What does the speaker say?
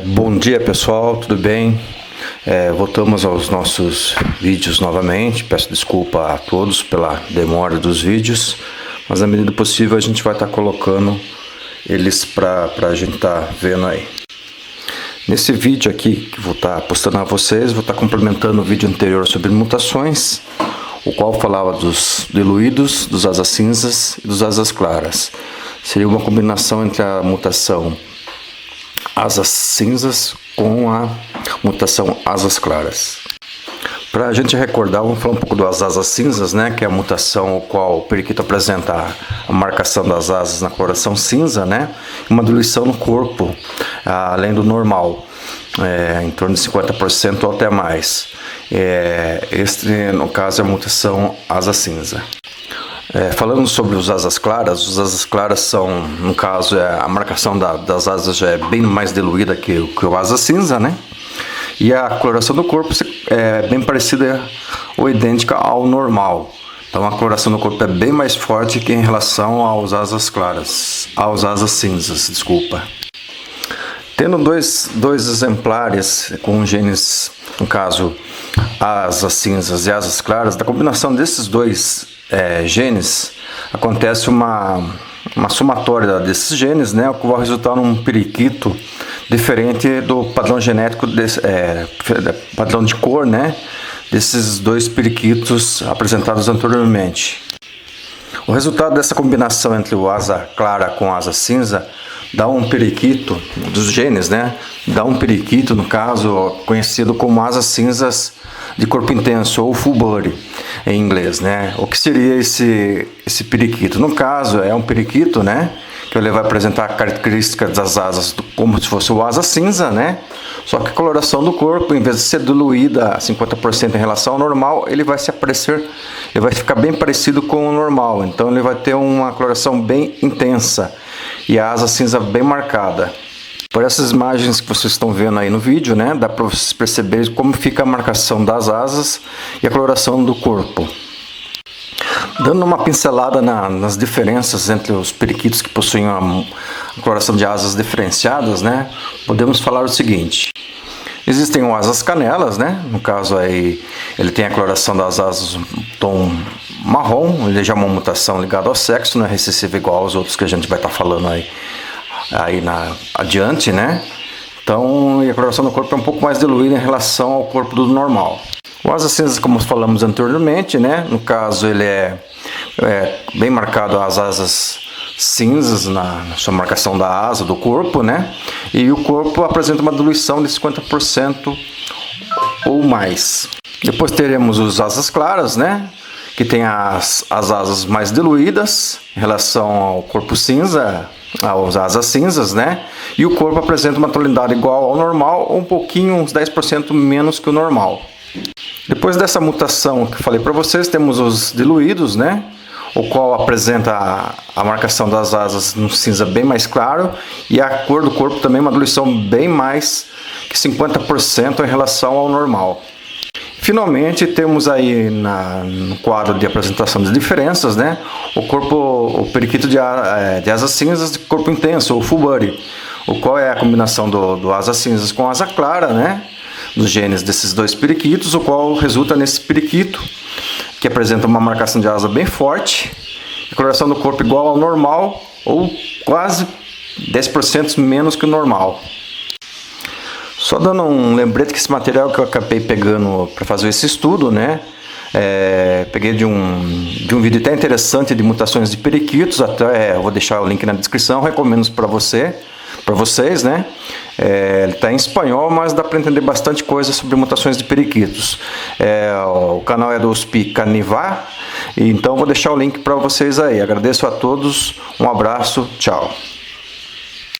Bom dia pessoal, tudo bem? Voltamos aos nossos vídeos novamente. Peço desculpa a todos pela demora dos vídeos, mas na medida do possível a gente vai estar colocando eles para a gente estar vendo aí. Nesse vídeo aqui que vou estar postando a vocês, vou estar complementando o vídeo anterior sobre mutações, o qual falava dos diluídos, dos asas cinzas e dos asas claras. Seria uma combinação entre a mutação asas cinzas com a mutação asas claras. Para a gente recordar, vamos falar um pouco das asas cinzas, né, que é a mutação o qual o periquito apresenta a marcação das asas na coloração cinza, né, uma diluição no corpo, além do normal, em torno de 50% ou até mais. Este, no caso, é a mutação asa cinza. Falando sobre os asas claras são, no caso, a marcação das asas já é bem mais diluída que o asa cinza, né? E a coloração do corpo é bem parecida ou idêntica ao normal. Então a coloração do corpo é bem mais forte que em relação aos asas claras, aos asas cinzas, desculpa. Tendo dois exemplares com genes, no caso, asas cinzas e asas claras, da combinação desses dois genes, acontece uma somatória desses genes, né, o que vai resultar num periquito diferente do padrão genético, padrão de cor, né, desses dois periquitos apresentados anteriormente. O resultado dessa combinação entre o asa clara com asa cinza dá um periquito, dos genes, né, dá um periquito, no caso, conhecido como asas cinzas de corpo intenso, ou full body em inglês, né? O que seria esse periquito? No caso, é um periquito, né, que ele vai apresentar características das asas como se fosse o asa cinza, né? Só que a coloração do corpo, em vez de ser diluída a 50% em relação ao normal, ele vai ficar bem parecido com o normal. Então ele vai ter uma coloração bem intensa e a asa cinza bem marcada. Por essas imagens que vocês estão vendo aí no vídeo, né, dá para vocês perceberem como fica a marcação das asas e a coloração do corpo. Dando uma pincelada nas diferenças entre os periquitos que possuem a coloração de asas diferenciadas, né, podemos falar o seguinte. Existem as asas canelas, né, no caso aí ele tem a coloração das asas tom marrom, ele já é uma mutação ligada ao sexo, não é recessiva igual aos outros que a gente vai estar falando aí adiante, né? Então, a coloração do corpo é um pouco mais diluída em relação ao corpo do normal. O asa cinza, como falamos anteriormente, né? No caso, ele é bem marcado as asas cinzas na sua marcação da asa do corpo, né? E o corpo apresenta uma diluição de 50% ou mais. Depois teremos os asas claras, né, que tem as asas mais diluídas em relação ao corpo cinza, às asas cinzas, né? E o corpo apresenta uma tonalidade igual ao normal, ou um pouquinho, uns 10% menos que o normal. Depois dessa mutação que eu falei para vocês, temos os diluídos, né? O qual apresenta a marcação das asas no cinza bem mais claro e a cor do corpo também uma diluição bem mais que 50% em relação ao normal. Finalmente temos aí no quadro de apresentação das diferenças, né, o periquito de asas cinzas de corpo intenso, ou full body, o qual é a combinação do asas cinzas com asa clara, né, dos genes desses dois periquitos, o qual resulta nesse periquito que apresenta uma marcação de asa bem forte, a coloração do corpo igual ao normal ou quase 10% menos que o normal. Só dando um lembrete que esse material que eu acabei pegando para fazer esse estudo, né, peguei de um vídeo até interessante de mutações de periquitos, até vou deixar o link na descrição, recomendo para vocês, né. Ele está em espanhol, mas dá para entender bastante coisa sobre mutações de periquitos. O canal é do USP Canivá, então vou deixar o link para vocês aí. Agradeço a todos, um abraço, tchau.